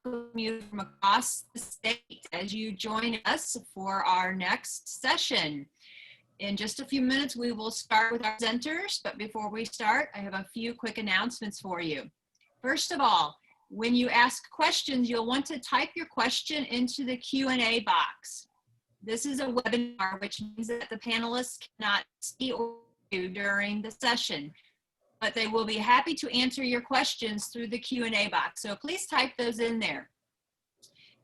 welcome you from across the state as you join us for our next session. In just a few minutes, we will start with our presenters, but before we start, I have a few quick announcements for you. First of all, when you ask questions, you'll want to type your question into the Q&A box. This is a webinar, which means that the panelists cannot see or hear during the session, but they will be happy to answer your questions through the Q&A box. So please type those in there.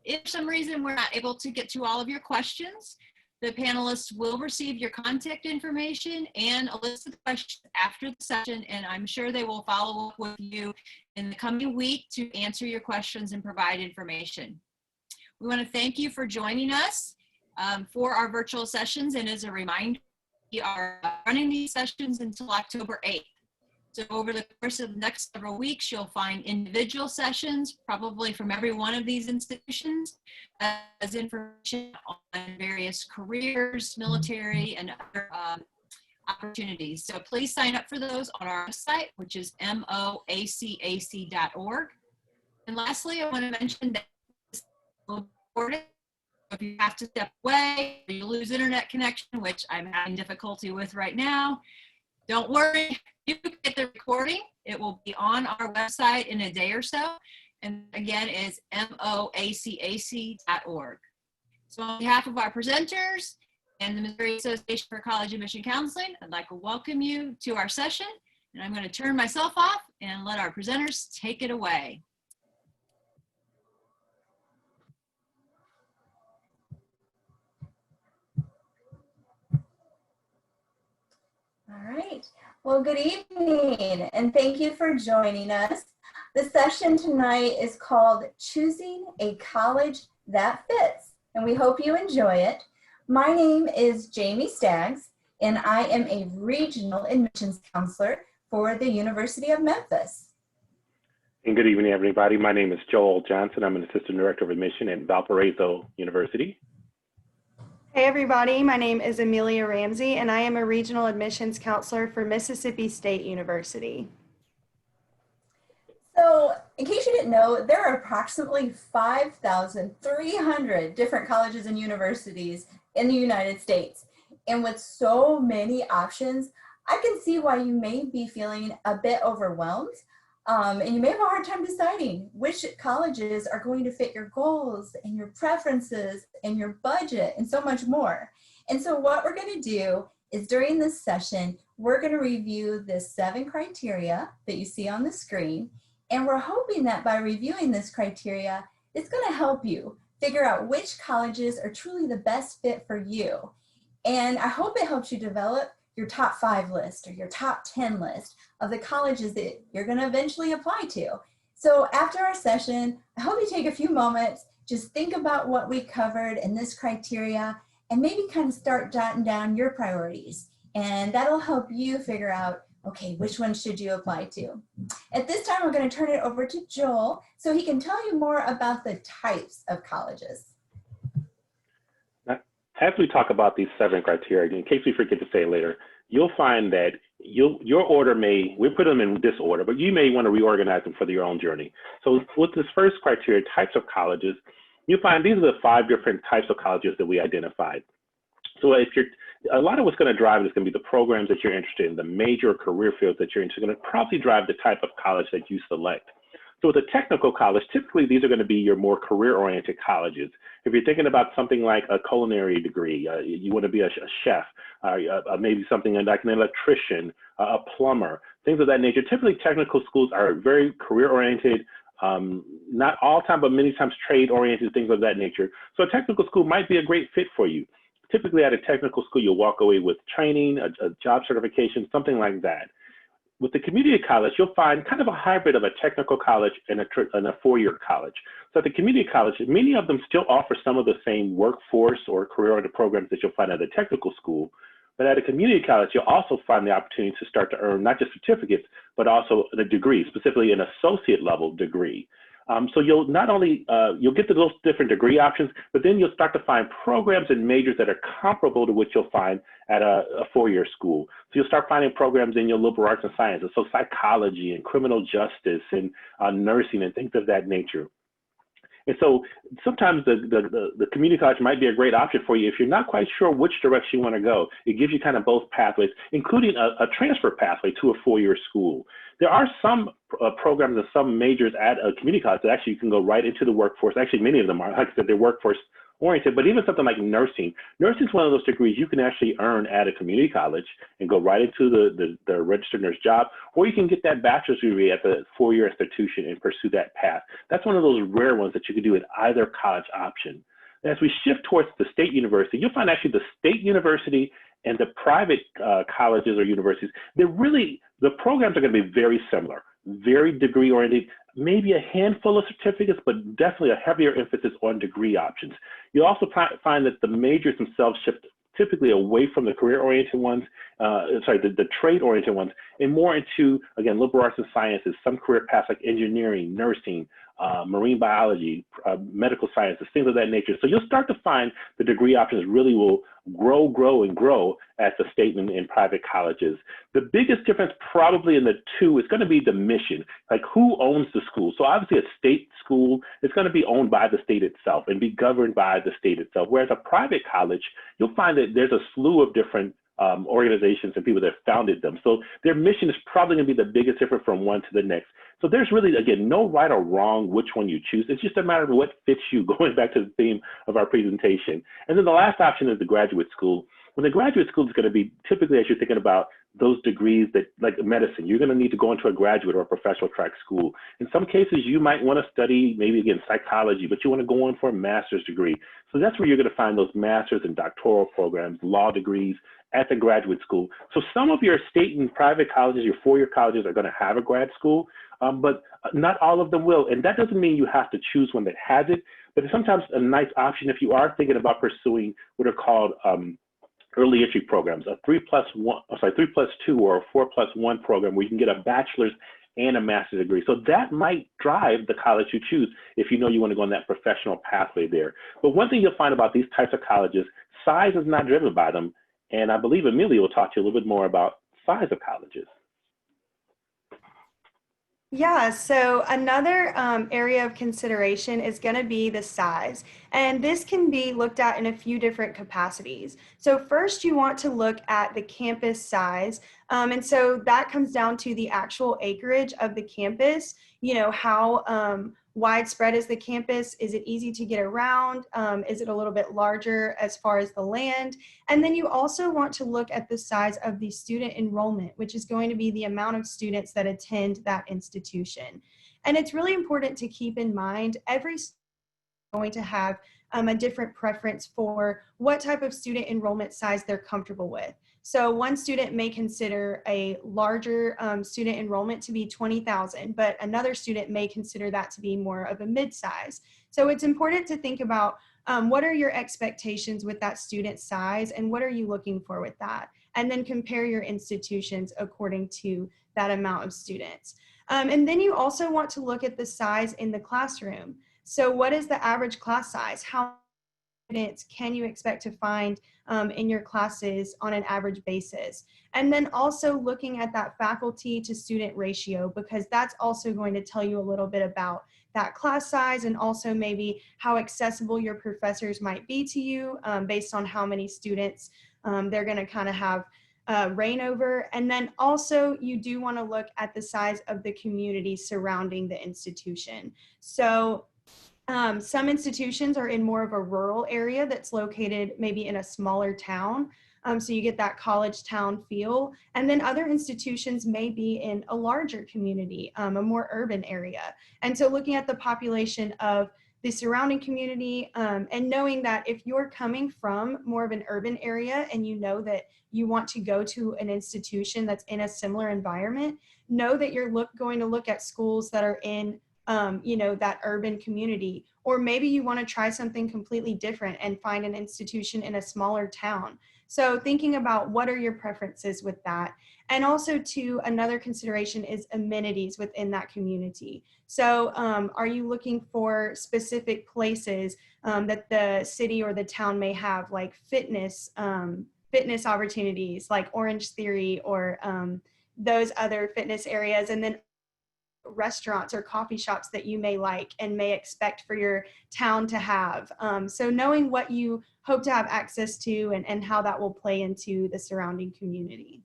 If for some reason we're not able to get to all of your questions, the panelists will receive your contact information and a list of questions after the session, and I'm sure they will follow up with you in the coming week to answer your questions and provide information. We want to thank you for joining us for our virtual sessions, and as a reminder, we are running these sessions until October 8th. So over the course of the next several weeks, you'll find individual sessions, probably from every one of these institutions, as information on various careers, military, and other opportunities. So please sign up for those on our website, which is MOACAC.org. And lastly, I want to mention that this will be recorded. If you have to step away or you lose internet connection, which I'm having difficulty with right now, don't worry, you can get the recording. It will be on our website in a day or so. And again, it's MOACAC.org. So on behalf of our presenters and the Missouri Association for College Admission Counseling, I'd like to welcome you to our session. And I'm going to turn myself off and let our presenters take it away. All right. Well, good evening, and thank you for joining us. The session tonight is called Choosing a College That Fits, and we hope you enjoy it. My name is Jamie Staggs, and I am a regional admissions counselor for the University of Memphis. And good evening, everybody. My name is Joel Johnson. I'm an assistant director of admission at Valparaiso University. Hey everybody, my name is Amelia Ramsey and I am a regional admissions counselor for Mississippi State University. So, in case you didn't know, there are approximately 5,300 different colleges and universities in the United States. And with so many options, I can see why you may be feeling a bit overwhelmed. And you may have a hard time deciding which colleges are going to fit your goals and your preferences and your budget and so much more. And so what we're going to do is during this session, we're going to review the 7 criteria that you see on the screen. And we're hoping that by reviewing this criteria, it's going to help you figure out which colleges are truly the best fit for you. And I hope it helps you develop your top 5 list or your top 10 list of the colleges that you're going to eventually apply to. So after our session, I hope you take a few moments, just think about what we covered in this criteria and maybe kind of start jotting down your priorities. And that'll help you figure out, okay, which one should you apply to? At this time, we're going to turn it over to Joel so he can tell you more about the types of colleges. As we talk about these 7 criteria, in case we forget to say it later, you'll find that your order we put them in this order, but you may want to reorganize them for your own journey. So with this first criteria, types of colleges, you'll find these are the 5 different types of colleges that we identified. So if a lot of what's going to drive is going to be the programs that you're interested in, the major career fields that you're interested in, going to probably drive the type of college that you select. So with a technical college, typically these are going to be your more career-oriented colleges. If you're thinking about something like a culinary degree, you want to be a chef, maybe something like an electrician, a plumber, things of that nature. Typically technical schools are very career-oriented, not all time, but many times trade-oriented, things of that nature. So a technical school might be a great fit for you. Typically at a technical school, you'll walk away with training, a job certification, something like that. With the community college, you'll find kind of a hybrid of a technical college and a 4-year college. So at the community college, many of them still offer some of the same workforce or career-oriented programs that you'll find at a technical school. But at a community college, you'll also find the opportunity to start to earn not just certificates, but also a degree, specifically an associate level degree. So you'll not only, you'll get to those different degree options, but then you'll start to find programs and majors that are comparable to what you'll find at a 4-year school. So you'll start finding programs in your liberal arts and sciences, so psychology and criminal justice and nursing and things of that nature. And so sometimes the community college might be a great option for you if you're not quite sure which direction you want to go. It gives you kind of both pathways, including a transfer pathway to a four-year school. There are some programs and some majors at a community college that actually you can go right into the workforce. Actually, many of them are, like I said, they're workforce oriented, but even something like nursing. Nursing is one of those degrees you can actually earn at a community college and go right into the registered nurse job, or you can get that bachelor's degree at the four-year institution and pursue that path. That's one of those rare ones that you can do at either college option. As we shift towards the state university, you'll find actually the state university and the private colleges or universities, the programs are going to be very similar, very degree oriented, maybe a handful of certificates, but definitely a heavier emphasis on degree options. You'll also find that the majors themselves shift typically away from the career-oriented ones, the trade-oriented ones, and more into, again, liberal arts and sciences, some career paths like engineering, nursing, marine biology, medical sciences, things of that nature. So you'll start to find the degree options really will grow at the state and private colleges. The biggest difference probably in the two is going to be the mission, like who owns the school. So obviously a state school is going to be owned by the state itself and be governed by the state itself, whereas a private college, you'll find that there's a slew of different organizations and people that founded them. So their mission is probably going to be the biggest difference from one to the next. So there's really, again, no right or wrong which one you choose. It's just a matter of what fits you, going back to the theme of our presentation. And then the last option is the graduate school. When the graduate school is going to be typically, as you're thinking about those degrees that, like medicine, you're going to need to go into a graduate or a professional track school. In some cases, you might want to study maybe, again, psychology, but you want to go on for a master's degree. So that's where you're going to find those master's and doctoral programs, law degrees at the graduate school. So some of your state and private colleges, your four-year colleges are going to have a grad school, but not all of them will. And that doesn't mean you have to choose one that has it, but it's sometimes a nice option if you are thinking about pursuing what are called early entry programs, a 3+2 or a 4+1 program where you can get a bachelor's and a master's degree. So that might drive the college you choose if you know you want to go on that professional pathway there. But one thing you'll find about these types of colleges, size is not driven by them. And I believe Amelia will talk to you a little bit more about size of colleges. Yeah, so another area of consideration is going to be the size. And this can be looked at in a few different capacities. So first you want to look at the campus size. And so that comes down to the actual acreage of the campus, you know, how widespread is the campus? Is it easy to get around? Is it a little bit larger as far as the land? And then you also want to look at the size of the student enrollment, which is going to be the amount of students that attend that institution. And it's really important to keep in mind every student is going to have a different preference for what type of student enrollment size they're comfortable with. So one student may consider a larger student enrollment to be 20,000, but another student may consider that to be more of a mid-size. So it's important to think about what are your expectations with that student size and what are you looking for with that? And then compare your institutions according to that amount of students. And then you also want to look at the size in the classroom. So what is the average class size? How many students can you expect to find in your classes on an average basis? And then also looking at that faculty to student ratio, because that's also going to tell you a little bit about that class size and also maybe how accessible your professors might be to you based on how many students they're going to kind of have reign over. And then also you do want to look at the size of the community surrounding the institution. So some institutions are in more of a rural area that's located maybe in a smaller town. So you get that college town feel. And then other institutions may be in a larger community, a more urban area. And so looking at the population of the surrounding community and knowing that if you're coming from more of an urban area and you know that you want to go to an institution that's in a similar environment, know that you're going to look at schools that are in you know, that urban community, or maybe you want to try something completely different and find an institution in a smaller town. So thinking about what are your preferences with that. And also too, another consideration is amenities within that community. So are you looking for specific places that the city or the town may have, like fitness opportunities like Orange Theory or those other fitness areas? And then restaurants or coffee shops that you may like and may expect for your town to have. So knowing what you hope to have access to and how that will play into the surrounding community.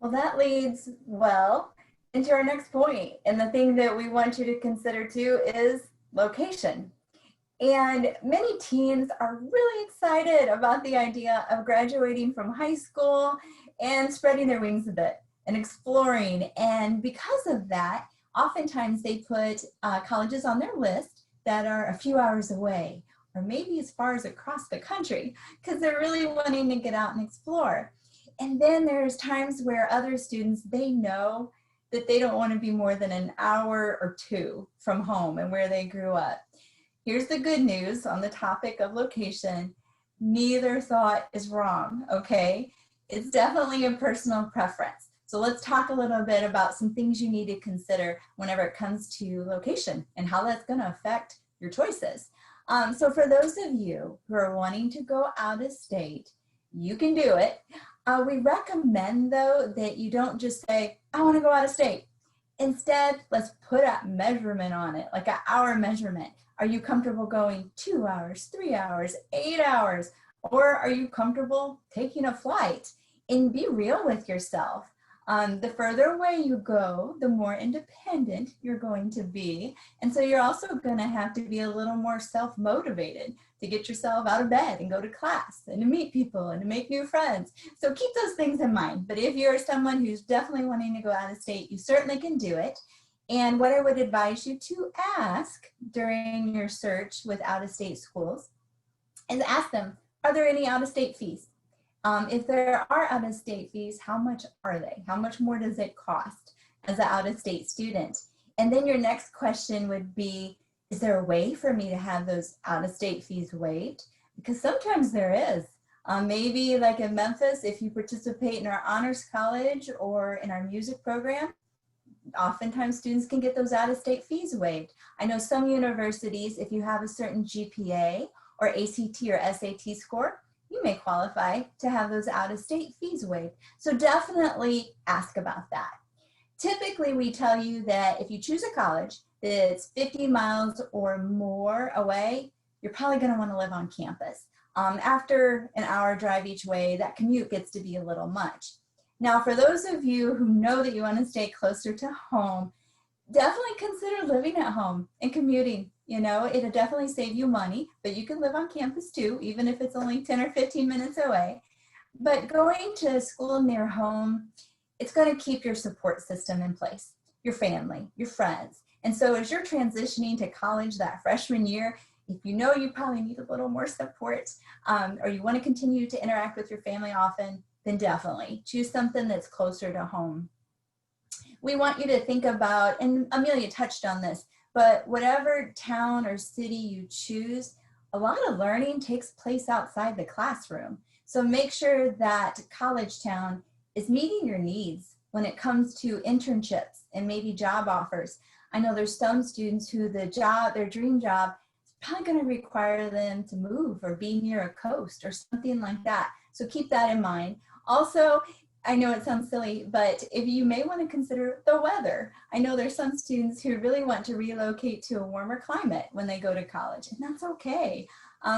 Well, that leads well into our next point. And the thing that we want you to consider too is location. And many teens are really excited about the idea of graduating from high school and spreading their wings a bit and exploring. And because of that, oftentimes they put colleges on their list that are a few hours away, or maybe as far as across the country, because they're really wanting to get out and explore. And then there's times where other students, they know that they don't want to be more than an hour or two from home and where they grew up. Here's the good news on the topic of location. Neither thought is wrong, okay? It's definitely a personal preference. So let's talk a little bit about some things you need to consider whenever it comes to location and how that's going to affect your choices. So for those of you who are wanting to go out of state, you can do it. We recommend, though, that you don't just say, I want to go out of state. Instead, let's put a measurement on it, like an hour measurement. Are you comfortable going 2 hours, 3 hours, 8 hours? Or are you comfortable taking a flight? And be real with yourself. The further away you go, the more independent you're going to be. And so you're also going to have to be a little more self-motivated to get yourself out of bed and go to class and to meet people and to make new friends. So keep those things in mind. But if you're someone who's definitely wanting to go out of state, you certainly can do it. And what I would advise you to ask during your search with out-of-state schools is ask them, are there any out-of-state fees? If there are out-of-state fees, how much are they? How much more does it cost as an out-of-state student? And then your next question would be, is there a way for me to have those out-of-state fees waived? Because sometimes there is. Maybe like in Memphis, if you participate in our honors college or in our music program, oftentimes students can get those out-of-state fees waived. I know some universities, if you have a certain GPA or ACT or SAT score, you may qualify to have those out-of-state fees waived. So definitely ask about that. Typically, we tell you that if you choose a college that's 50 miles or more away, you're probably going to want to live on campus. After an hour drive each way, that commute gets to be a little much. Now, for those of you who know that you want to stay closer to home, definitely consider living at home and commuting. You know, it'll definitely save you money, but you can live on campus too, even if it's only 10 or 15 minutes away. But going to school near home, it's going to keep your support system in place, your family, your friends. And so as you're transitioning to college that freshman year, if you know you probably need a little more support, or you want to continue to interact with your family often, then definitely choose something that's closer to home. We want you to think about, and Amelia touched on this, but whatever town or city you choose, a lot of learning takes place outside the classroom. So make sure that college town is meeting your needs when it comes to internships and maybe job offers. I know there's some students who their dream job is probably going to require them to move or be near a coast or something like that. So keep that in mind. Also, I know it sounds silly, but if you may want to consider the weather. I know there's some students who really want to relocate to a warmer climate when they go to college, and that's okay.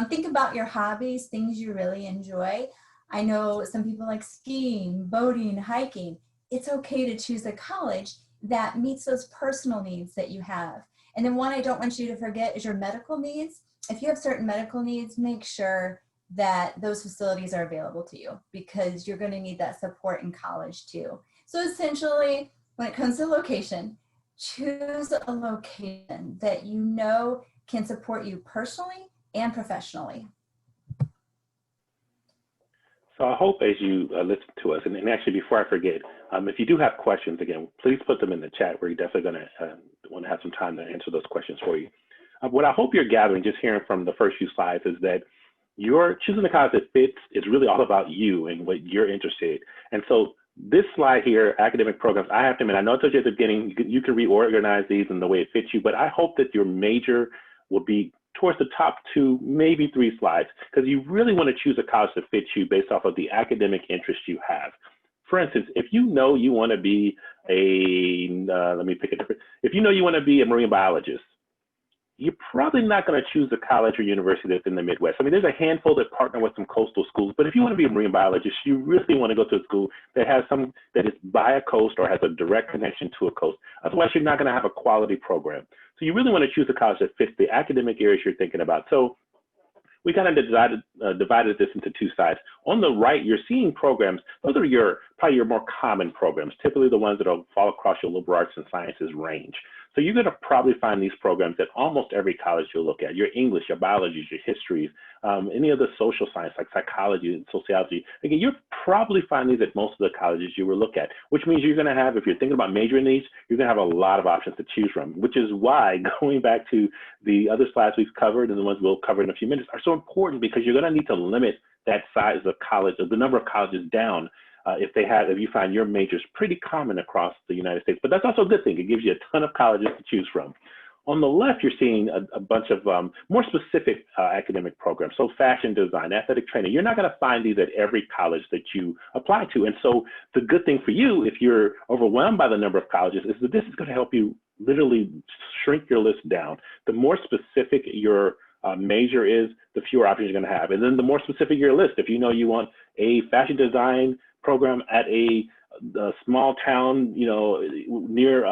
Think about your hobbies, things you really enjoy. I know some people like skiing, boating, hiking. It's okay to choose a college that meets those personal needs that you have. And then one I don't want you to forget is your medical needs. If you have certain medical needs, make sure that those facilities are available to you because you're going to need that support in college too. So essentially, when it comes to location, choose a location that you know can support you personally and professionally. So I hope as you listen to us, and actually before I forget, if you do have questions, again, please put them in the chat. We're definitely going to want to have some time to answer those questions for you. What I hope you're gathering, just hearing from the first few slides, is that you're choosing a college that fits is really all about you and what you're interested in. And so this slide here, academic programs, I have to admit, I know I told you at the beginning, you can reorganize these in the way it fits you, but I hope that your major will be towards the top 2, maybe 3 slides, because you really want to choose a college that fits you based off of the academic interest you have. For instance, if you know you want to be if you know you want to be a marine biologist, you're probably not going to choose a college or university that's in the Midwest. I mean, there's a handful that partner with some coastal schools, but if you want to be a marine biologist, you really want to go to a school that has that is by a coast or has a direct connection to a coast. Otherwise, you're not going to have a quality program. So you really want to choose a college that fits the academic areas you're thinking about. So we kind of divided this into two sides. On the right, you're seeing programs. Those are probably your more common programs, typically the ones that will fall across your liberal arts and sciences range. So you're going to probably find these programs at almost every college you'll look at. Your English, your biology, your histories, any of the social science like psychology and sociology. Again, you'll probably find these at most of the colleges you will look at, which means you're going to have, if you're thinking about majoring in these, you're going to have a lot of options to choose from, which is why going back to the other slides we've covered and the ones we'll cover in a few minutes are so important, because you're going to need to limit that size of college, or the number of colleges down, if you find your majors pretty common across the United States. But that's also a good thing. It gives you a ton of colleges to choose from. On the left, you're seeing a bunch of more specific academic programs. So fashion design, athletic training. You're not going to find these at every college that you apply to. And so the good thing for you, if you're overwhelmed by the number of colleges, is that this is going to help you literally shrink your list down. The more specific your major is, the fewer options you're going to have. And then the more specific your list, if you know you want a fashion design program at a small town, near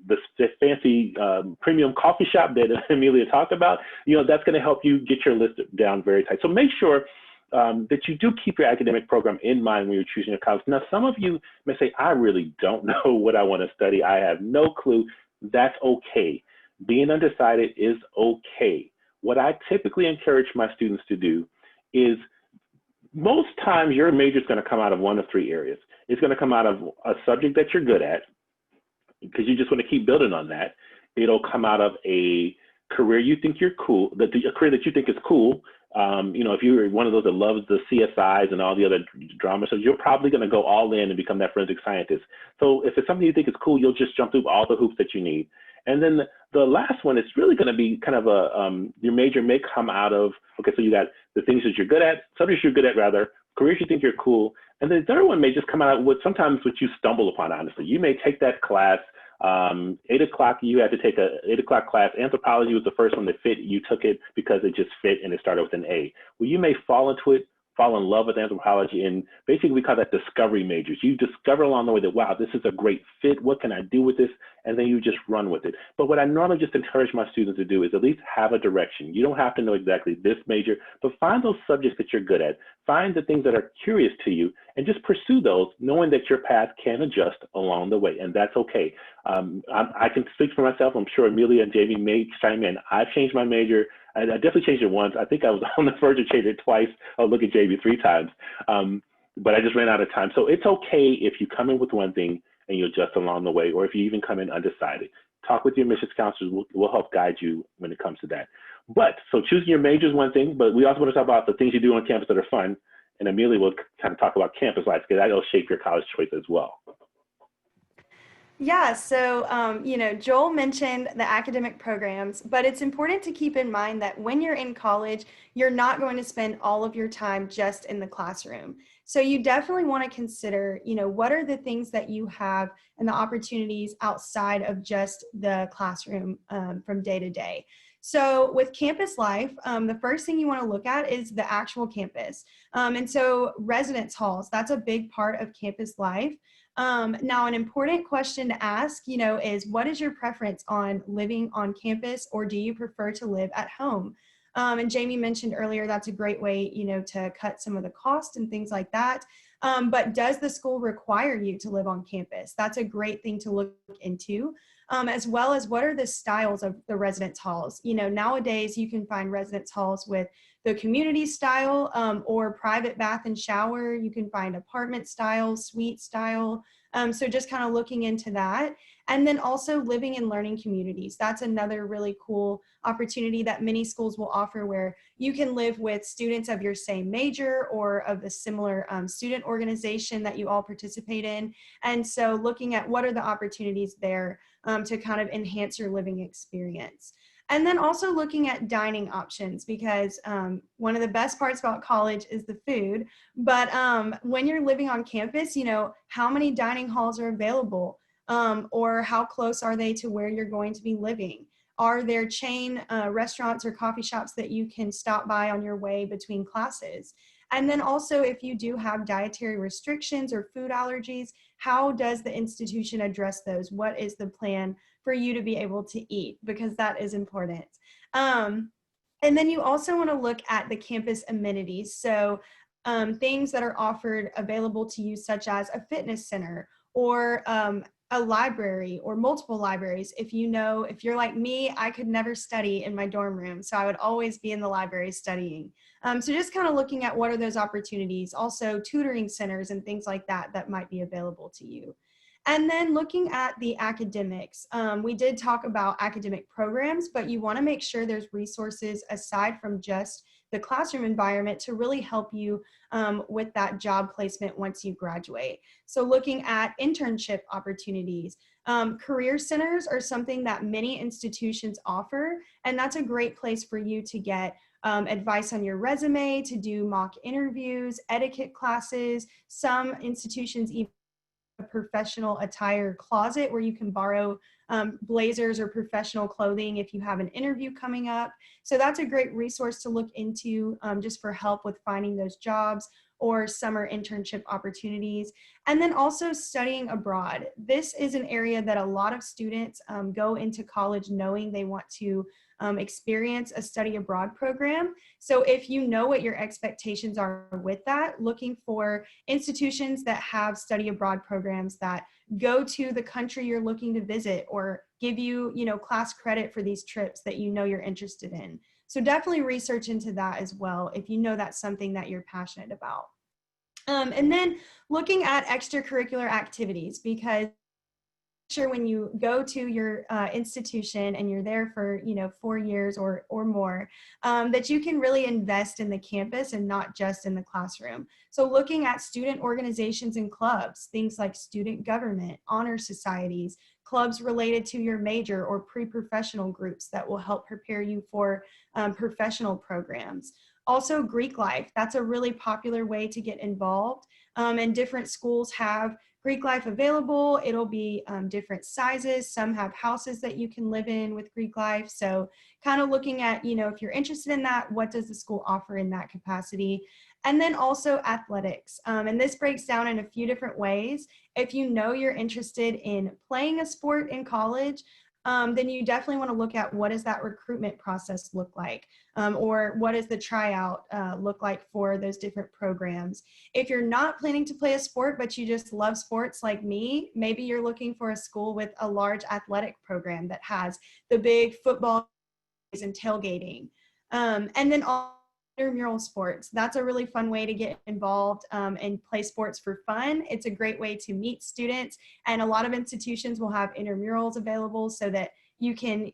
the fancy premium coffee shop that Amelia talked about, that's going to help you get your list down very tight. So make sure that you do keep your academic program in mind when you're choosing a college. Now, some of you may say, I really don't know what I want to study. I have no clue. That's okay. Being undecided is okay. What I typically encourage my students to do is, most times your major is going to come out of one of three areas. It's going to come out of a subject that you're good at, because you just want to keep building on that. It'll come out of a career you think you're cool, a career that you think is cool. If you're one of those that loves the CSIs and all the other drama, so you're probably going to go all in and become that forensic scientist. So if it's something you think is cool, you'll just jump through all the hoops that you need. And then the last one is really going to be kind of your major may come out of, okay, so you got the things that you're good at, subjects you're good at rather, careers you think you're cool. And the third one may just come out with sometimes what you stumble upon, honestly. You may take that class, 8 o'clock, you had to take a 8 o'clock class. Anthropology was the first one that fit. You took it because it just fit and it started with an A. Well, you may fall into it, fall in love with anthropology, and basically we call that discovery majors. You discover along the way that, wow, this is a great fit. What can I do with this? And then you just run with it. But what I normally just encourage my students to do is at least have a direction. You don't have to know exactly this major, but find those subjects that you're good at. Find the things that are curious to you and just pursue those, knowing that your path can adjust along the way, and that's okay. I can speak for myself. I'm sure Amelia and Jamie may chime in. I've changed my major. I definitely changed it once. I think I was on the verge of changing it twice. I'll look at Jamie 3 times. But I just ran out of time. So it's okay if you come in with one thing and you adjust along the way, or if you even come in undecided. Talk with your admissions counselors. We'll help guide you when it comes to that. But so choosing your major is one thing, but we also want to talk about the things you do on campus that are fun. And Amelia will kind of talk about campus life, because that'll shape your college choice as well. Yeah, so, Joel mentioned the academic programs, but it's important to keep in mind that when you're in college, you're not going to spend all of your time just in the classroom. So you definitely want to consider, what are the things that you have and the opportunities outside of just the classroom from day to day. So with campus life, the first thing you want to look at is the actual campus. And so residence halls, that's a big part of campus life. Now, an important question to ask, is what is your preference on living on campus, or do you prefer to live at home? And Jamie mentioned earlier, that's a great way, to cut some of the cost and things like that. But does the school require you to live on campus? That's a great thing to look into, as well as what are the styles of the residence halls? Nowadays you can find residence halls with the community style or private bath and shower. You can find apartment style, suite style. So just kind of looking into that. And then also living in learning communities. That's another really cool opportunity that many schools will offer, where you can live with students of your same major or of a similar student organization that you all participate in. And so looking at what are the opportunities there to kind of enhance your living experience. And then also looking at dining options, because one of the best parts about college is the food. But when you're living on campus, you know, how many dining halls are available, or how close are they to where you're going to be living? Are there chain restaurants or coffee shops that you can stop by on your way between classes? And then also, if you do have dietary restrictions or food allergies, how does the institution address those? What is the plan for you to be able to eat? Because that is important. And then you also want to look at the campus amenities. So things that are offered available to you, such as a fitness center or a library or multiple libraries. If you're like me, I could never study in my dorm room, so I would always be in the library studying. So just kind of looking at what are those opportunities, also tutoring centers and things like that that might be available to you. And then looking at the academics, we did talk about academic programs, but you want to make sure there's resources aside from just the classroom environment to really help you with that job placement once you graduate. So looking at internship opportunities, career centers are something that many institutions offer, and that's a great place for you to get advice on your resume, to do mock interviews, etiquette classes. Some institutions even a professional attire closet where you can borrow blazers or professional clothing if you have an interview coming up. So that's a great resource to look into just for help with finding those jobs or summer internship opportunities. And then also studying abroad. This is an area that a lot of students go into college knowing they want to experience a study abroad program. So if you know what your expectations are with that, looking for institutions that have study abroad programs that go to the country you're looking to visit or give you, class credit for these trips that you know you're interested in. So definitely research into that as well if you know that's something that you're passionate about. And then looking at extracurricular activities, because sure when you go to your institution and you're there for 4 years or more, that you can really invest in the campus and not just in the classroom. So looking at student organizations and clubs, things like student government, honor societies, clubs related to your major, or pre-professional groups that will help prepare you for professional programs. Also Greek life, that's a really popular way to get involved, and different schools have Greek life available. It'll be different sizes. Some have houses that you can live in with Greek life. So kind of looking at, if you're interested in that, what does the school offer in that capacity? And then also athletics. And this breaks down in a few different ways. If you know you're interested in playing a sport in college, then you definitely want to look at what does that recruitment process look like, or what does the tryout look like for those different programs. If you're not planning to play a sport, but you just love sports like me, maybe you're looking for a school with a large athletic program that has the big football and tailgating. And then all intramural sports. That's a really fun way to get involved and play sports for fun. It's a great way to meet students, and a lot of institutions will have intramurals available so that you can,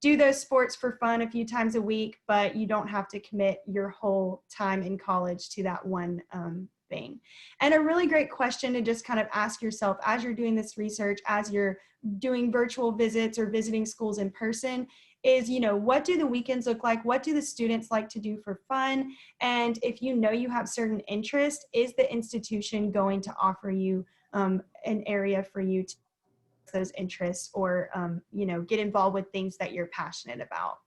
do those sports for fun a few times a week, but you don't have to commit your whole time in college to that one thing. And a really great question to just kind of ask yourself as you're doing this research, as you're doing virtual visits or visiting schools in person, is, what do the weekends look like? What do the students like to do for fun? And if you know you have certain interests, is the institution going to offer you an area for you to those interests, or, get involved with things that you're passionate about?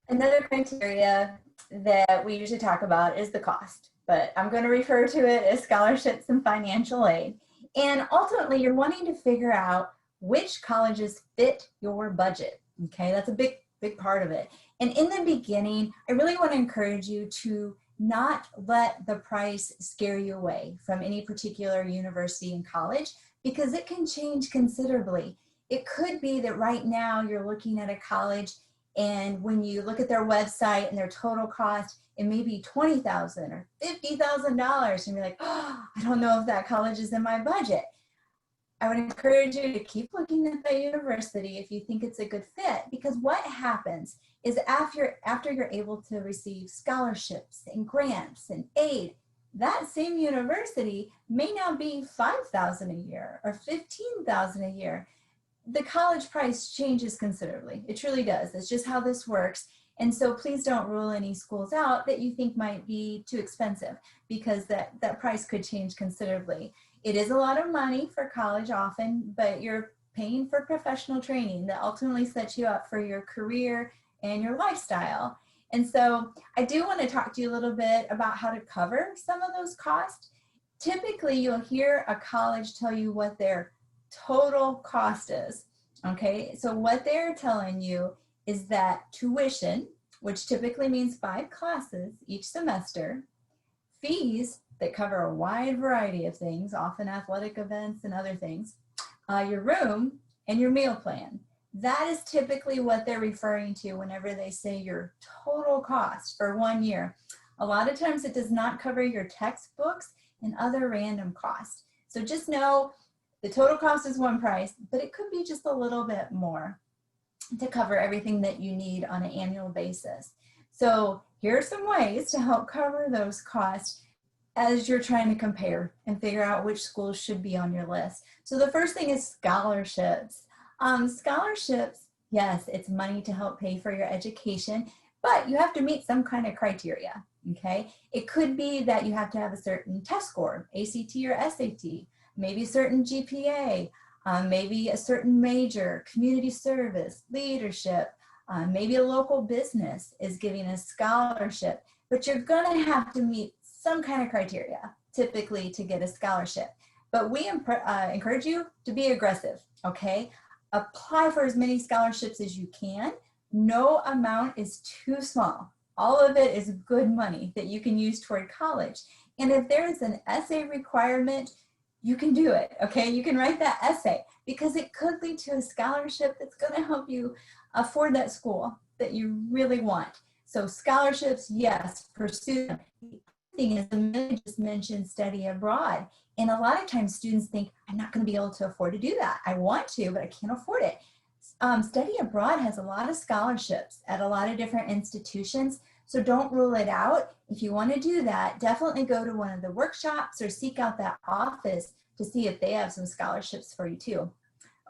Another criteria that we usually talk about is the cost, but I'm going to refer to it as scholarships and financial aid. And ultimately, you're wanting to figure out which colleges fit your budget. Okay, that's a big part of it. And in the beginning, I really want to encourage you to not let the price scare you away from any particular university and college, because it can change considerably. It could be that right now you're looking at a college, and when you look at their website and their total cost, it may be $20,000 or $50,000, and you're like, oh, I don't know if that college is in my budget. I would encourage you to keep looking at that university if you think it's a good fit, because what happens is after you're able to receive scholarships and grants and aid, that same university may now be $5,000 a year or $15,000 a year. the college price changes considerably. It truly does. It's just how this works. And so please don't rule any schools out that you think might be too expensive, because that price could change considerably. It is a lot of money for college often, but you're paying for professional training that ultimately sets you up for your career and your lifestyle. And so I do want to talk to you a little bit about how to cover some of those costs. Typically, you'll hear a college tell you what their total cost is. Okay, so what they're telling you is that tuition, which typically means 5 classes each semester, fees that cover a wide variety of things, often athletic events and other things, your room, and your meal plan. That is typically what they're referring to whenever they say your total cost for 1 year. A lot of times it does not cover your textbooks and other random costs. So just know the total cost is one price, but it could be just a little bit more to cover everything that you need on an annual basis. So here are some ways to help cover those costs as you're trying to compare and figure out which schools should be on your list. So the first thing is scholarships. Scholarships, yes, it's money to help pay for your education, but you have to meet some kind of criteria, okay? It could be that you have to have a certain test score, ACT or SAT, maybe a certain GPA, maybe a certain major, community service, leadership, maybe a local business is giving a scholarship, but you're gonna have to meet some kind of criteria typically to get a scholarship. But we encourage you to be aggressive, okay? Apply for as many scholarships as you can. No amount is too small. All of it is good money that you can use toward college. And if there is an essay requirement, you can do it, okay? You can write that essay because it could lead to a scholarship that's gonna help you afford that school that you really want. So scholarships, yes, pursue them. The thing is, Amelia just mentioned study abroad. And a lot of times students think, I'm not gonna be able to afford to do that. I want to, but I can't afford it. Study abroad has a lot of scholarships at a lot of different institutions. So don't rule it out. If you want to do that, definitely go to one of the workshops or seek out that office to see if they have some scholarships for you too.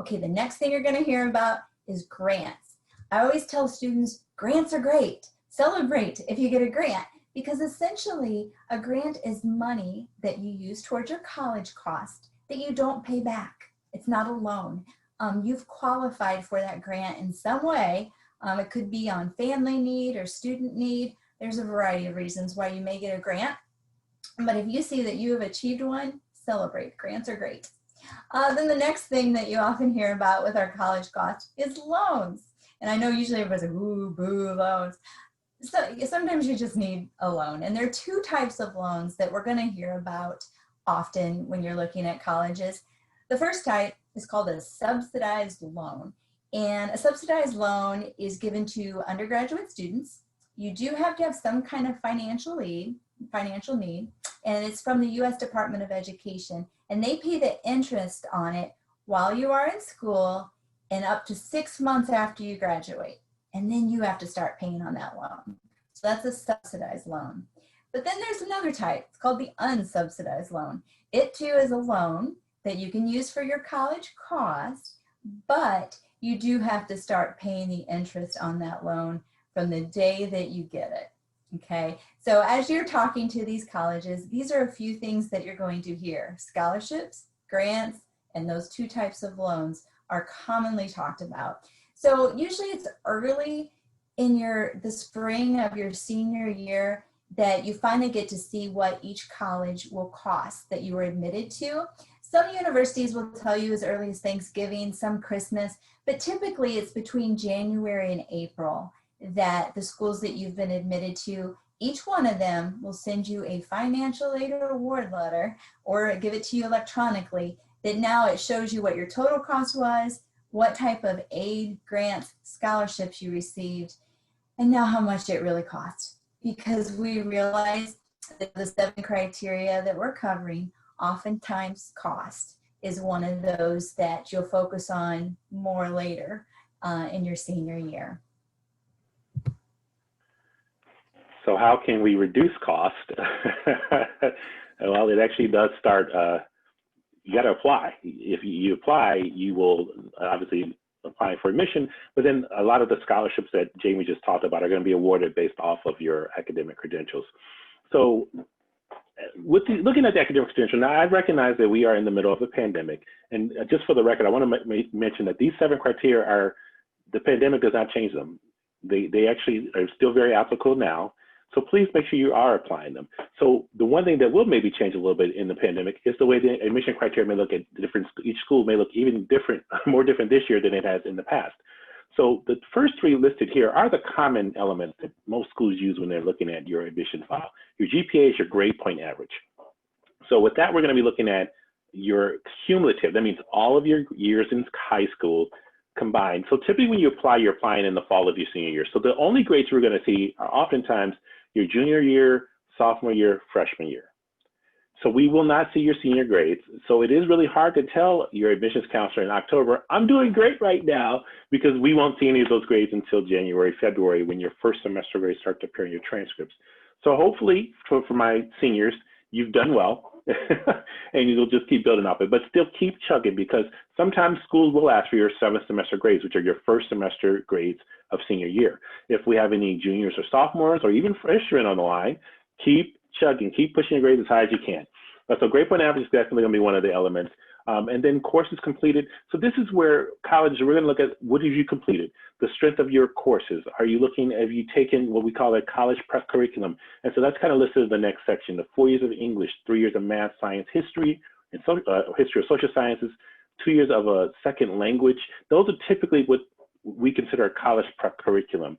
Okay, the next thing you're going to hear about is grants. I always tell students, grants are great. Celebrate if you get a grant, because essentially a grant is money that you use towards your college cost that you don't pay back. It's not a loan. You've qualified for that grant in some way. It could be on family need or student need. There's a variety of reasons why you may get a grant. But if you see that you have achieved one, celebrate. Grants are great. Then the next thing that you often hear about with our college costs is loans. And I know usually everybody's like, ooh, boo, loans. So sometimes you just need a loan. And there are 2 types of loans that we're going to hear about often when you're looking at colleges. The first type is called a subsidized loan. And a subsidized loan is given to undergraduate students. You do have to have some kind of financial need, and it's from the U.S. Department of Education. And they pay the interest on it while you are in school and up to 6 months after you graduate. And then you have to start paying on that loan. So that's a subsidized loan. But then there's another type. It's called the unsubsidized loan. It too is a loan that you can use for your college cost, but you do have to start paying the interest on that loan from the day that you get it, okay? So as you're talking to these colleges, these are a few things that you're going to hear. Scholarships, grants, and those 2 types of loans are commonly talked about. So usually it's early in the spring of your senior year that you finally get to see what each college will cost that you were admitted to. Some universities will tell you as early as Thanksgiving, some Christmas, but typically it's between January and April that the schools that you've been admitted to, each one of them will send you a financial aid award letter or give it to you electronically that now it shows you what your total cost was, what type of aid, grants, scholarships you received, and now how much it really costs. Because we realize that the 7 criteria that we're covering, oftentimes cost is one of those that you'll focus on more later in your senior year. So how can we reduce cost? Well, it actually does start, you got to apply. If you apply, you will obviously apply for admission, but then a lot of the scholarships that Jamie just talked about are going to be awarded based off of your academic credentials. So looking at the academic credential, now I recognize that we are in the middle of a pandemic. And just for the record, I want to mention that these 7 criteria are, the pandemic does not change them. They actually are still very applicable now. So please make sure you are applying them. So the one thing that will maybe change a little bit in the pandemic is the way the admission criteria may look at different, each school may look even different, more different this year than it has in the past. So the first 3 listed here are the common elements that most schools use when they're looking at your admission file. Your GPA is your grade point average. So with that, we're going to be looking at your cumulative. That means all of your years in high school combined. So typically when you apply, you're applying in the fall of your senior year. So the only grades we're going to see are oftentimes your junior year, sophomore year, freshman year. So we will not see your senior grades. So it is really hard to tell your admissions counselor in October, I'm doing great right now, because we won't see any of those grades until January, February, when your first semester grades start to appear in your transcripts. So hopefully for my seniors, you've done well and you'll just keep building up it, but still keep chugging, because sometimes schools will ask for your 7th semester grades, which are your first semester grades of senior year. If we have any juniors or sophomores or even freshmen on the line, keep chugging, keep pushing your grades as high as you can. So grade point average is definitely going to be one of the elements. And then courses completed. So this is where colleges, we're going to look at what have you completed, the strength of your courses. Are you looking, have you taken what we call a college prep curriculum? And so that's kind of listed in the next section, the 4 years of English, 3 years of math, science, history, and history of social sciences, 2 years of a second language. Those are typically what we consider a college prep curriculum.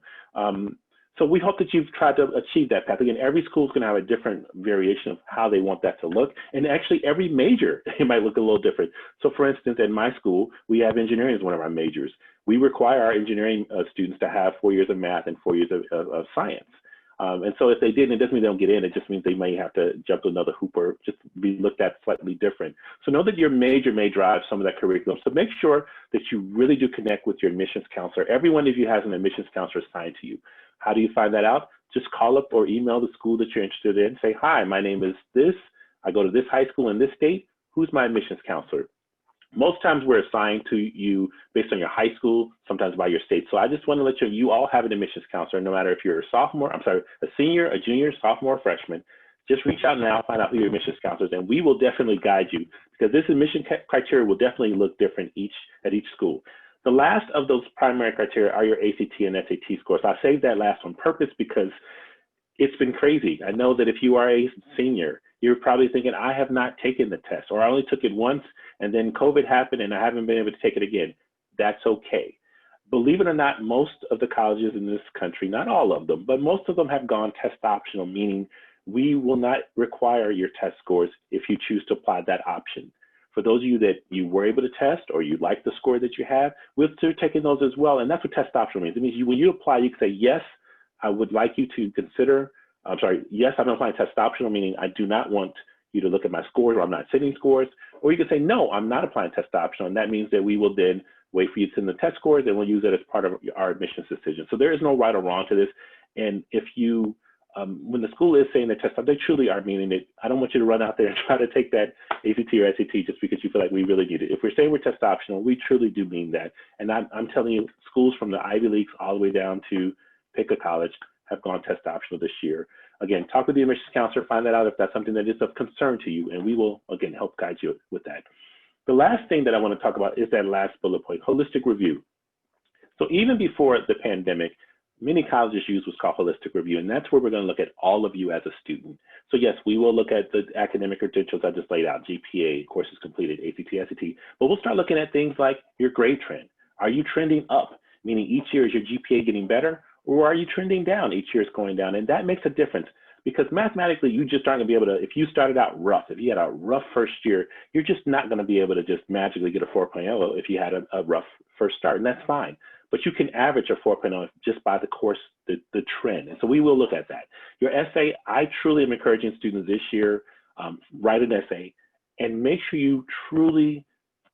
So we hope that you've tried to achieve that path. Again, every school is going to have a different variation of how they want that to look. And actually every major, it might look a little different. So for instance, at my school, we have engineering as one of our majors. We require our engineering students to have 4 years of math and 4 years of science. And so if they didn't, it doesn't mean they don't get in. It just means they may have to jump to another hoop or just be looked at slightly different. So know that your major may drive some of that curriculum. So make sure that you really do connect with your admissions counselor. Every one of you has an admissions counselor assigned to you. How do you find that out? Just call up or email the school that you're interested in. Say, hi, my name is this. I go to this high school in this state. Who's my admissions counselor? Most times we're assigned to you based on your high school, sometimes by your state. So I just want to let you know, you all have an admissions counselor, no matter if you're a senior, a junior, sophomore, freshman. Just reach out now, find out who your admissions counselor is, and we will definitely guide you, because this admission criteria will definitely look different at each school. The last of those primary criteria are your ACT and SAT scores. I saved that last on purpose because it's been crazy. I know that if you are a senior, you're probably thinking, I have not taken the test, or I only took it once and then COVID happened and I haven't been able to take it again. That's okay. Believe it or not, most of the colleges in this country, not all of them, but most of them have gone test optional, meaning we will not require your test scores if you choose to apply that option. For those of you that you were able to test or you like the score that you have, we're still taking those as well. And that's what test optional means. It means when you apply, you can say, yes, I would like you to consider, yes, I'm applying test optional, meaning I do not want you to look at my scores or I'm not sending scores. Or you can say, no, I'm not applying test optional. And that means that we will then wait for you to send the test scores and we'll use it as part of our admissions decision. So there is no right or wrong to this. And if you, when the school is saying the test, they truly are meaning it. I don't want you to run out there and try to take that ACT or SAT just because you feel like we really need it. If we're saying we're test optional, we truly do mean that. And I'm telling you, schools from the Ivy Leagues all the way down to pick a college have gone test optional this year. Again, talk with the admissions counselor, find that out if that's something that is of concern to you, and we will, again, help guide you with that. The last thing that I want to talk about is that last bullet point, holistic review. So even before the pandemic, many colleges use what's called holistic review, and that's where we're going to look at all of you as a student. So yes, we will look at the academic credentials I just laid out, GPA, courses completed, ACT, SAT, but we'll start looking at things like your grade trend. Are you trending up? Meaning each year is your GPA getting better, or are you trending down? Each year is going down, and that makes a difference because mathematically you just aren't going to be able to, if you started out rough, if you had a rough first year, you're just not going to be able to just magically get a 4.0 if you had a rough first start, and that's fine. But you can average a 4.0 just by the course, the trend. And so we will look at that. Your essay, I truly am encouraging students this year, write an essay and make sure you truly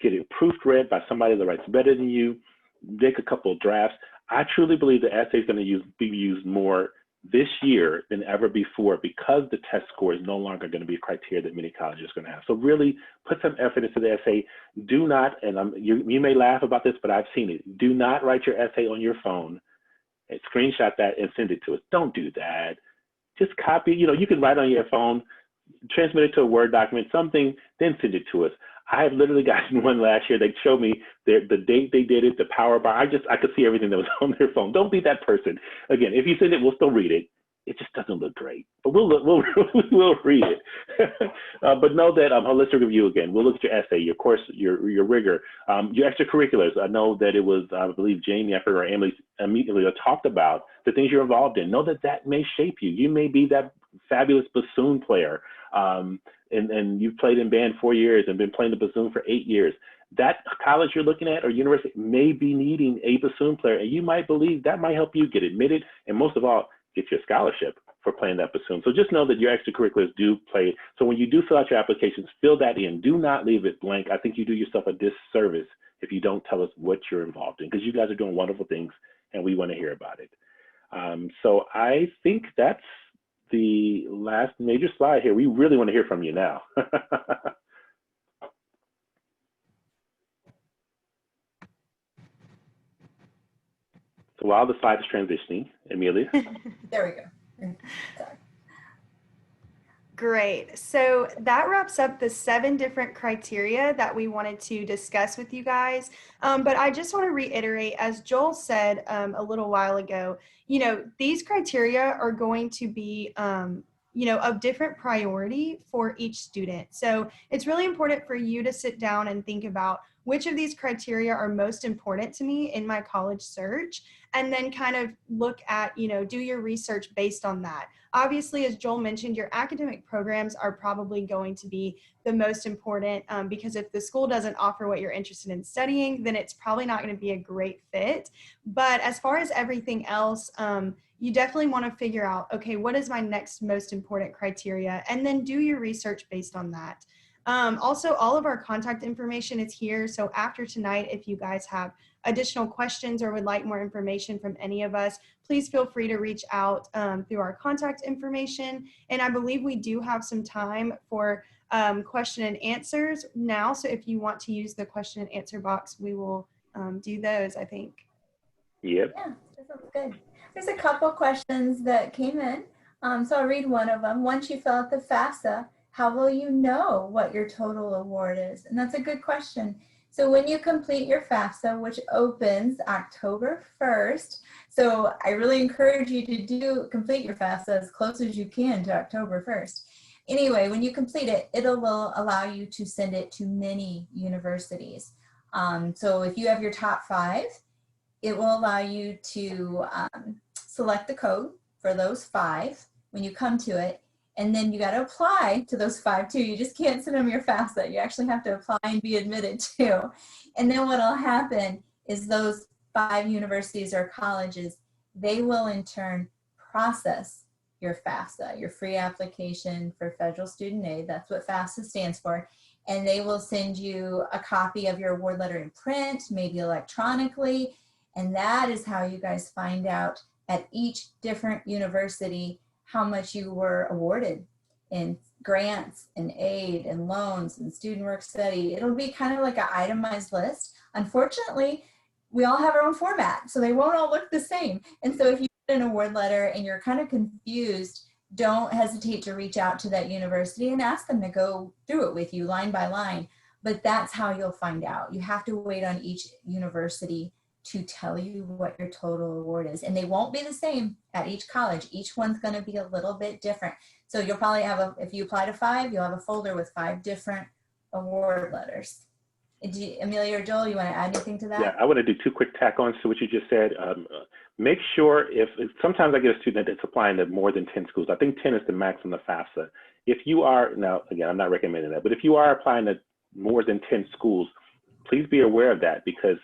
get it proofread by somebody that writes better than you, make a couple of drafts. I truly believe the essay is going to be used more this year than ever before because the test score is no longer going to be a criteria that many colleges are going to have. So really put some effort into the essay. Do not, and you may laugh about this, but I've seen it. Do not write your essay on your phone and screenshot that and send it to us. Don't do that. Just copy, you can write on your phone, transmit it to a Word document, something, then send it to us. I have literally gotten one last year. They showed me the date they did it, the power bar. I could see everything that was on their phone. Don't be that person. Again, if you send it, we'll still read it. It just doesn't look great, but we'll read it. But know that holistic review again. We'll look at your essay, your course, your rigor, your extracurriculars. I know that it was, I believe Jamie, or Emily talked about the things you're involved in. Know that may shape you. You may be that fabulous bassoon player. And you've played in band 4 years and been playing the bassoon for 8 years. That college you're looking at or university may be needing a bassoon player, and you might believe that might help you get admitted, and most of all, get your scholarship for playing that bassoon. So just know that your extracurriculars do play. So when you do fill out your applications, fill that in. Do not leave it blank. I think you do yourself a disservice if you don't tell us what you're involved in, because you guys are doing wonderful things, and we want to hear about it. So I think that's the last major slide here. We really want to hear from you now. So while the slide is transitioning, Amelia. There we go. Sorry. Great. So that wraps up the 7 different criteria that we wanted to discuss with you guys. But I just want to reiterate, as Joel said a little while ago, these criteria are going to be, of different priority for each student. So it's really important for you to sit down and think about which of these criteria are most important to me in my college search, and then kind of look at, do your research based on that. Obviously, as Joel mentioned, your academic programs are probably going to be the most important because if the school doesn't offer what you're interested in studying, then it's probably not going to be a great fit. But as far as everything else, you definitely want to figure out, okay, what is my next most important criteria? And then do your research based on that. Also, all of our contact information is here. So after tonight, if you guys have additional questions or would like more information from any of us, please feel free to reach out through our contact information. And I believe we do have some time for question and answers now. So if you want to use the question and answer box, we will do those, I think. Yep. Yeah, that sounds good. There's a couple questions that came in. So I'll read one of them. Once you fill out the FAFSA, how will you know what your total award is? And that's a good question. So when you complete your FAFSA, which opens October 1st, so I really encourage you to complete your FAFSA as close as you can to October 1st. Anyway, when you complete it, it will allow you to send it to many universities. So if you have your top 5, it will allow you to select the code for those 5 when you come to it. And then you got to apply to those 5 too. You just can't send them your FAFSA. You actually have to apply and be admitted too. And then what will happen is those 5 universities or colleges, they will in turn process your FAFSA, your free application for federal student aid. That's what FAFSA stands for. And they will send you a copy of your award letter in print, maybe electronically. And that is how you guys find out at each different university how much you were awarded in grants and aid and loans and student work study. It'll be kind of like an itemized list. Unfortunately, we all have our own format, so they won't all look the same. And so if you get an award letter and you're kind of confused, don't hesitate to reach out to that university and ask them to go through it with you line by line. But that's how you'll find out. You have to wait on each university to tell you what your total award is. And they won't be the same at each college. Each one's gonna be a little bit different. So you'll probably have if you apply to 5, you'll have a folder with 5 different award letters. Amelia or Joel, you wanna add anything to that? Yeah, I wanna do 2 quick tack-ons to what you just said. Make sure if sometimes I get a student that's applying to more than 10 schools. I think 10 is the max on the FAFSA. If you are, now again, I'm not recommending that, but if you are applying to more than 10 schools, please be aware of that, because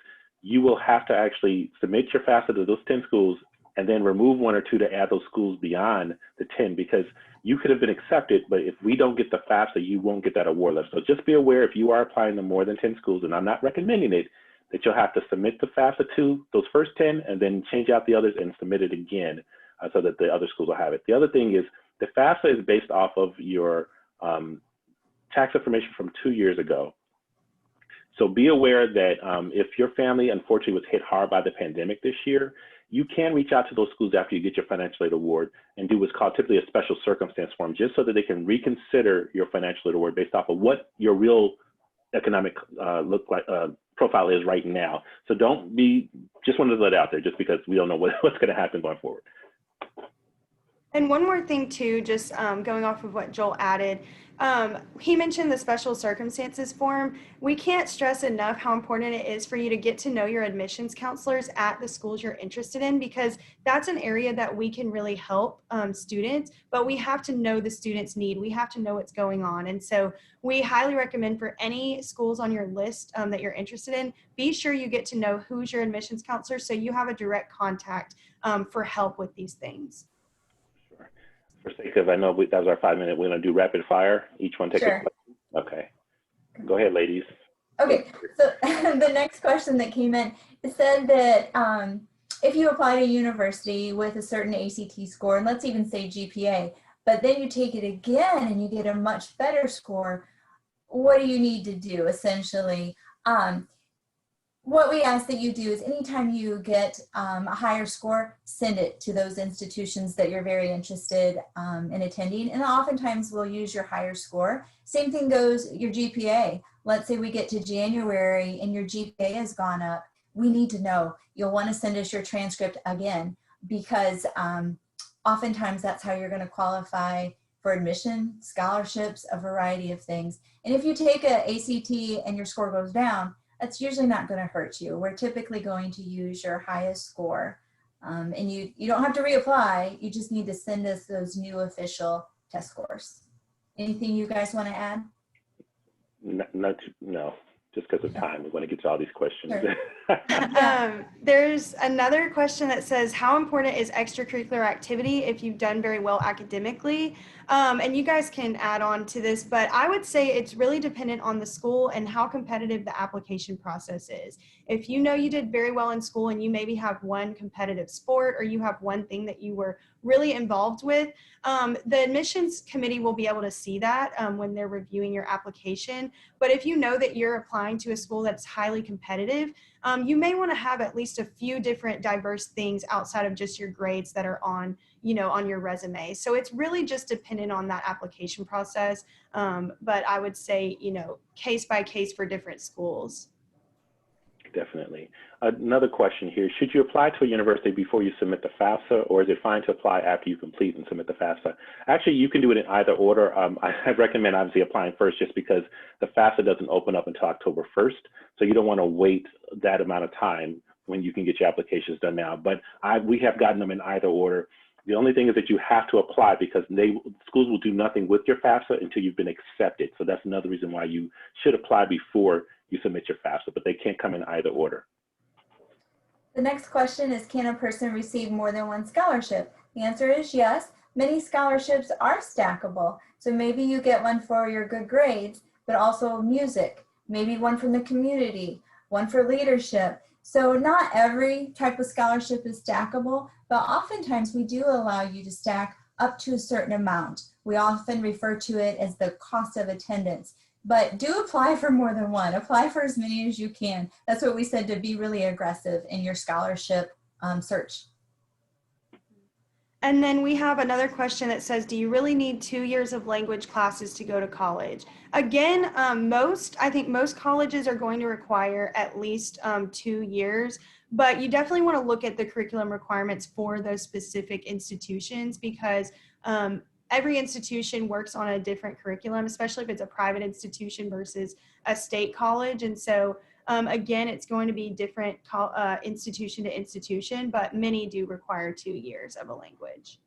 you will have to actually submit your FAFSA to those 10 schools and then remove 1 or 2 to add those schools beyond the 10, because you could have been accepted, but if we don't get the FAFSA, you won't get that award letter. So just be aware if you are applying to more than 10 schools, and I'm not recommending it, that you'll have to submit the FAFSA to those first 10 and then change out the others and submit it again so that the other schools will have it. The other thing is the FAFSA is based off of your tax information from 2 years ago. So be aware that if your family unfortunately was hit hard by the pandemic this year, you can reach out to those schools after you get your financial aid award and do what's called typically a special circumstance form, just so that they can reconsider your financial aid award based off of what your real economic profile is right now. So don't be, just wanted to let it out there just because we don't know what's going to happen going forward. And one more thing too, just going off of what Joel added, he mentioned the special circumstances form. We can't stress enough how important it is for you to get to know your admissions counselors at the schools you're interested in, because that's an area that we can really help students, but we have to know the student's need. We have to know what's going on. And so we highly recommend for any schools on your list that you're interested in, be sure you get to know who's your admissions counselor so you have a direct contact for help with these things. For sake of, I know that was our 5 minute, we're going to do rapid fire. Each one take a question. Okay. Go ahead, ladies. Okay, so the next question that came in, it said that if you apply to university with a certain ACT score, and let's even say GPA, but then you take it again and you get a much better score, what do you need to do essentially? What we ask that you do is anytime you get a higher score, send it to those institutions that you're very interested in attending. And oftentimes we'll use your higher score. Same thing goes your GPA. Let's say we get to January and your GPA has gone up. We need to know. You'll want to send us your transcript again, because oftentimes that's how you're going to qualify for admission, scholarships, a variety of things. And if you take an ACT and your score goes down, that's usually not going to hurt you. We're typically going to use your highest score. And you don't have to reapply. You just need to send us those new official test scores. Anything you guys want to add? No, just because of time. We want to get to all these questions. Sure. There's another question that says, how important is extracurricular activity if you've done very well academically? And you guys can add on to this, but I would say it's really dependent on the school and how competitive the application process is. If you know you did very well in school and you maybe have one competitive sport or you have one thing that you were really involved with, the admissions committee will be able to see that when they're reviewing your application. But if you know that you're applying to a school that's highly competitive, you may want to have at least a few different diverse things outside of just your grades that are on, on your resume. So it's really just dependent on that application process. But I would say, case by case for different schools. Definitely. Another question here. Should you apply to a university before you submit the FAFSA, or is it fine to apply after you complete and submit the FAFSA? Actually, you can do it in either order. I recommend obviously applying first just because the FAFSA doesn't open up until October 1st. So you don't want to wait that amount of time when you can get your applications done now. But we have gotten them in either order. The only thing is that you have to apply because schools will do nothing with your FAFSA until you've been accepted. So that's another reason why you should apply before you submit your FAFSA, but they can't come in either order. The next question is, can a person receive more than one scholarship? The answer is yes. Many scholarships are stackable. So maybe you get one for your good grades, but also music, maybe one from the community, one for leadership. So not every type of scholarship is stackable, but oftentimes we do allow you to stack up to a certain amount. We often refer to it as the cost of attendance. But do apply for more than one. Apply for as many as you can. That's what we said, to be really aggressive in your scholarship search. And then we have another question that says, do you really need 2 years of language classes to go to college? Again, I think most colleges are going to require at least 2 years, but you definitely want to look at the curriculum requirements for those specific institutions, because every institution works on a different curriculum, especially if it's a private institution versus a state college. And so again, it's going to be different institution to institution, but many do require 2 years of a language.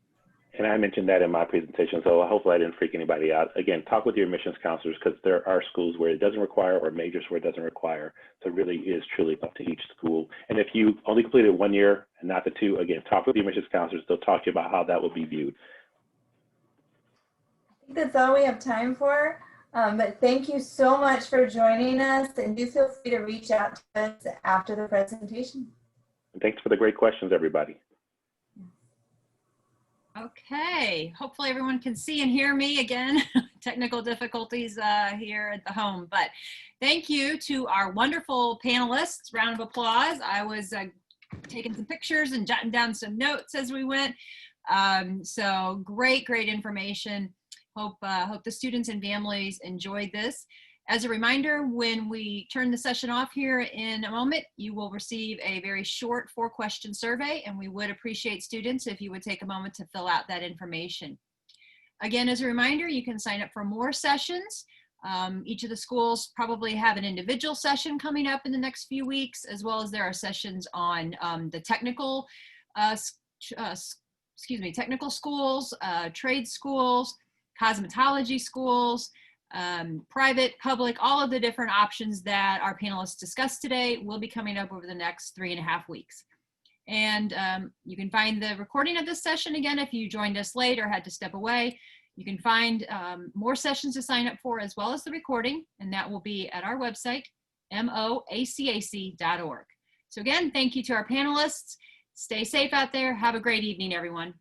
And I mentioned that in my presentation, so hopefully I didn't freak anybody out. Again, talk with your admissions counselors, because there are schools where it doesn't require or majors where it doesn't require. So it really is truly up to each school. And if you only completed 1 year and not the 2, again, talk with your admissions counselors. They'll talk to you about how that will be viewed. I think that's all we have time for. But thank you so much for joining us, and do feel free to reach out to us after the presentation. And thanks for the great questions, everybody. Okay, hopefully everyone can see and hear me again. Technical difficulties here at the home, but thank you to our wonderful panelists. Round of applause. I was taking some pictures and jotting down some notes as we went. So great information. Hope the students and families enjoyed this. As a reminder, when we turn the session off here in a moment, you will receive a very short 4-question survey, and we would appreciate students if you would take a moment to fill out that information. Again, as a reminder, you can sign up for more sessions. Each of the schools probably have an individual session coming up in the next few weeks, as well as there are sessions on the technical, technical schools, trade schools, cosmetology schools, private, public, all of the different options that our panelists discussed today will be coming up over the next 3.5 weeks. And you can find the recording of this session again if you joined us late or had to step away. You can find more sessions to sign up for, as well as the recording, and that will be at our website, moacac.org. So again, thank you to our panelists. Stay safe out there. Have a great evening, everyone.